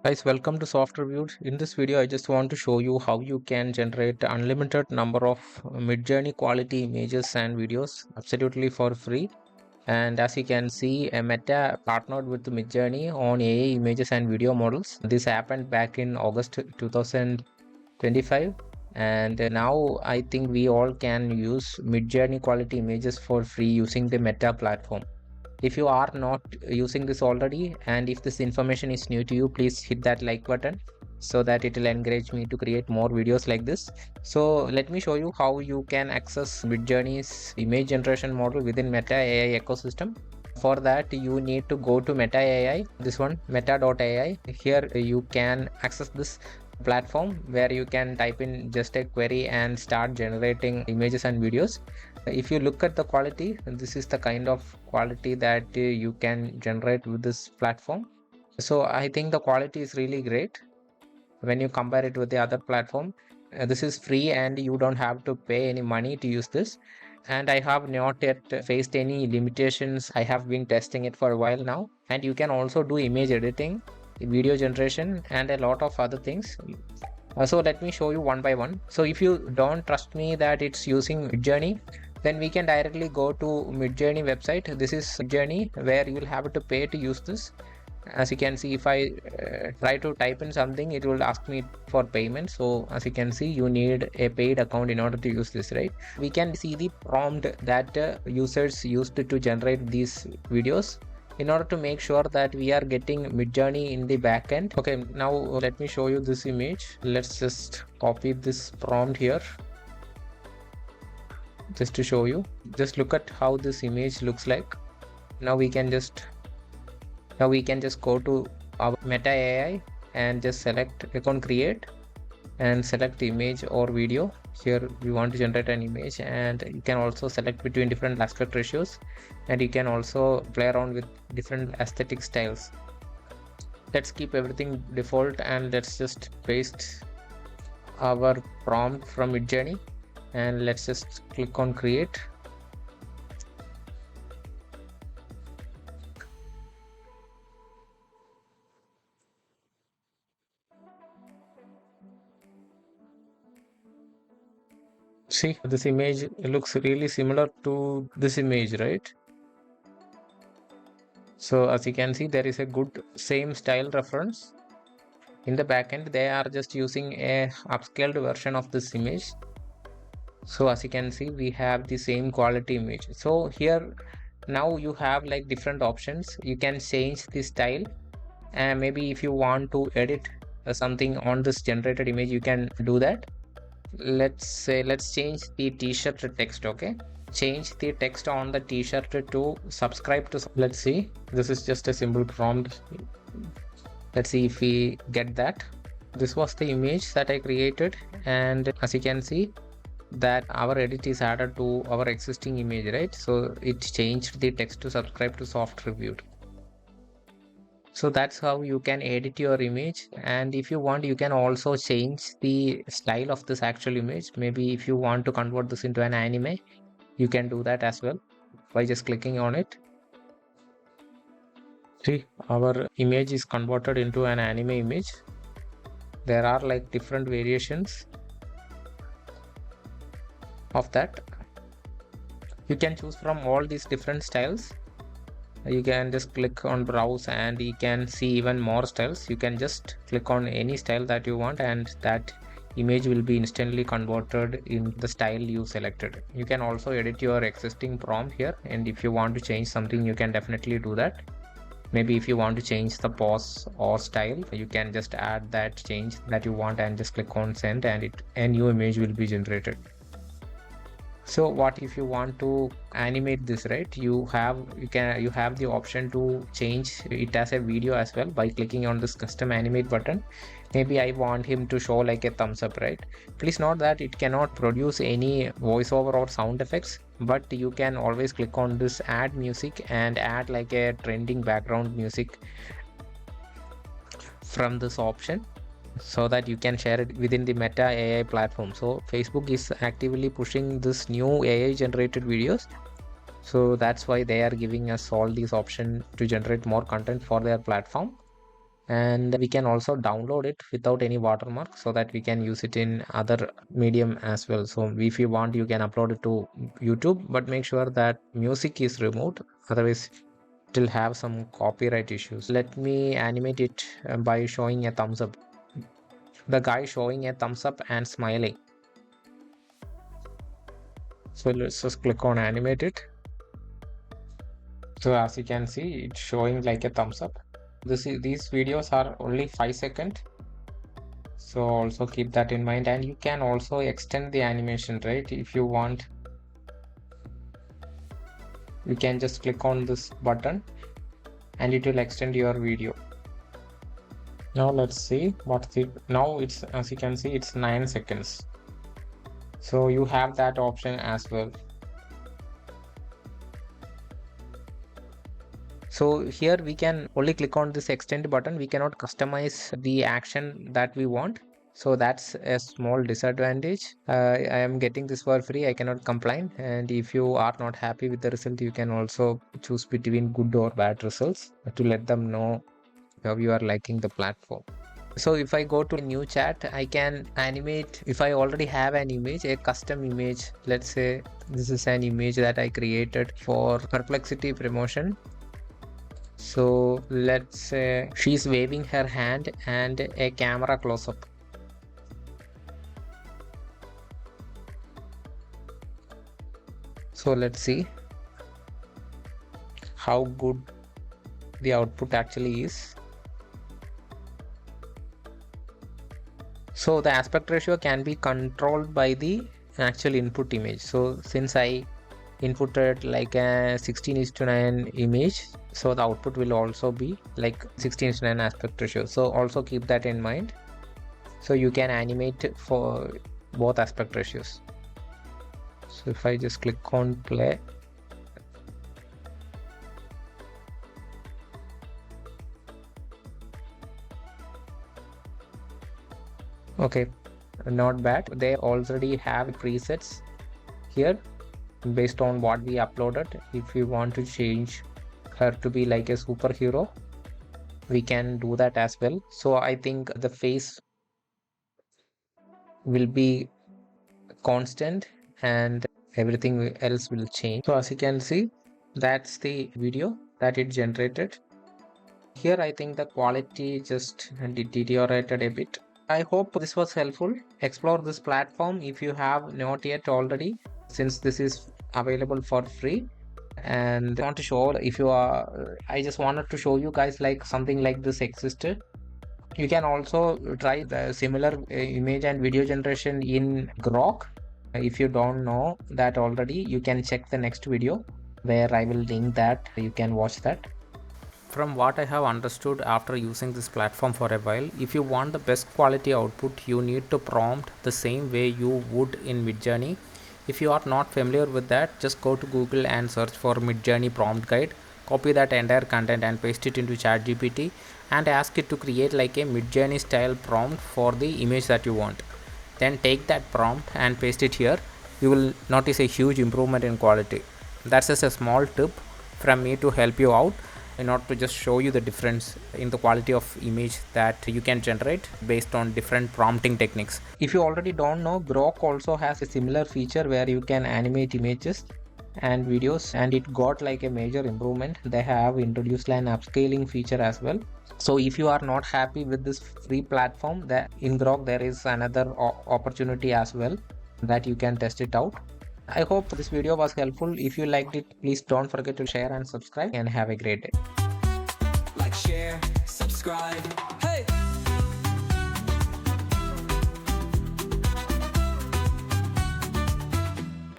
Guys, welcome to Softreviewed. In this video, I just want to show you how you can generate unlimited number of Midjourney quality images and videos absolutely for free. And as you can see, Meta partnered with Midjourney on AI images and video models. This happened back in August 2025. And now I think we all can use Midjourney quality images for free using the Meta platform. If you are not using this already and if this information is new to you, please hit that like button so that it will encourage me to create more videos like this. So let me show you how you can access Midjourney's image generation model within Meta AI ecosystem. For that, you need to go to Meta AI, this one, meta.ai. Here you can access this platform where you can type in just a query and start generating images and videos. If you look at the quality, this is the kind of quality that you can generate with this platform. So I think the quality is really great when you compare it with the other platform. This is free and you don't have to pay any money to use this, and I have not yet faced any limitations. I have been testing it for a while now, and you can also do image editing, video generation, and a lot of other things. So let me show you one by one. So if you don't trust me that it's using Midjourney, then we can directly go to Midjourney website. This is Midjourney where you will have to pay to use this. As you can see, if I try to type in something, it will ask me for payment. So as you can see, you need a paid account in order to use this, right? We can see the prompt that users used to generate these videos in order to make sure that we are getting Midjourney in the backend. Okay, now let me show you this image. Let's just copy this prompt here just to show you. Just look at how this image looks like. Now we can just go to our Meta AI and just click on create and select image or video. Here we want to generate an image, and you can also select between different aspect ratios, and you can also play around with different aesthetic styles. Let's keep everything default and let's just paste our prompt from Midjourney, and let's just click on create. See, this image looks really similar to this image, right? So as you can see, there is a good same style reference. In the backend, they are just using a upscaled version of this image. So as you can see, we have the same quality image. So here now you have like different options. You can change the style, and maybe if you want to edit something on this generated image, you can do that. Let's change the t-shirt text. Okay, change the text on the t-shirt to subscribe to. Let's see, this is just a simple prompt. Let's see if we get that. This was the image that I created, and as you can see that our edit is added to our existing image, right? So it changed the text to subscribe to Softreviewed. So that's how you can edit your image, and if you want, you can also change the style of this actual image. Maybe if you want to convert this into an anime, you can do that as well by just clicking on it. See, our image is converted into an anime image. There are like different variations of that. You can choose from all these different styles. You can just click on browse and you can see even more styles. You can just click on any style that you want, and that image will be instantly converted in the style you selected. You can also edit your existing prompt here, and if you want to change something, you can definitely do that. Maybe if you want to change the pose or style, you can just add that change that you want and just click on send, and a new image will be generated. So what if you want to animate this, right? You have the option to change it as a video as well by clicking on this custom animate button. Maybe I want him to show like a thumbs up, right? Please note that it cannot produce any voiceover or sound effects, but you can always click on this add music and add like a trending background music from this option, so that you can share it within the Meta AI platform. So Facebook is actively pushing this new AI generated videos, so that's why they are giving us all these options to generate more content for their platform. and we can also download it without any watermark so that we can use it in other medium as well. So if you want, you can upload it to YouTube, but make sure that music is removed, otherwise it will have some copyright issues. Let me animate it by showing a thumbs up, the guy showing a thumbs up and smiling. So let's just click on animate it. So as you can see, it's showing like a thumbs up. These videos are only 5 seconds, so also keep that in mind. And you can also extend the animation, right? If you want, you can just click on this button and it will extend your video. Now let's see what's it. Now it's, as you can see, it's 9 seconds. So you have that option as well. So here we can only click on this extend button. We cannot customize the action that we want. So that's a small disadvantage. I am getting this for free. I cannot complain. And if you are not happy with the result, you can also choose between good or bad results to let them know how you are liking the platform. So if I go to a new chat, I can animate. If I already have an image, a custom image, let's say this is an image that I created for Perplexity promotion. So let's say she's waving her hand and a camera close up. So let's see how good the output actually is. So the aspect ratio can be controlled by the actual input image. So since I inputted like a 16:9 image, so the output will also be like 16:9 aspect ratio. So also keep that in mind. So you can animate for both aspect ratios. So if I just click on play, okay, not bad. They already have presets here based on what we uploaded. If we want to change her to be like a superhero, we can do that as well. So I think the face will be constant and everything else will change. So as you can see, that's the video that it generated. Here I think the quality just deteriorated a bit. I hope this was helpful. Explore this platform if you have not yet already, since this is available for free. And I want to show, if you are, I just wanted to show you guys like something like this existed. You can also try the similar image and video generation in Grok. If you don't know that already, you can check the next video where I will link that. You can watch that. From what I have understood after using this platform for a while, if you want the best quality output, you need to prompt the same way you would in Midjourney. If you are not familiar with that, just go to Google and search for Midjourney prompt guide. Copy that entire content and paste it into ChatGPT and ask it to create like a Midjourney style prompt for the image that you want. Then take that prompt and paste it here. You will notice a huge improvement in quality. That's just a small tip from me to help you out, in order to just show you the difference in the quality of image that you can generate based on different prompting techniques. If you already don't know, Grok also has a similar feature where you can animate images and videos, and it got like a major improvement. They have introduced an upscaling feature as well. So if you are not happy with this free platform, that in Grok there is another opportunity as well that you can test it out. I hope this video was helpful. If you liked it, please don't forget to share and subscribe, and have a great day. Like, share, subscribe. Hey!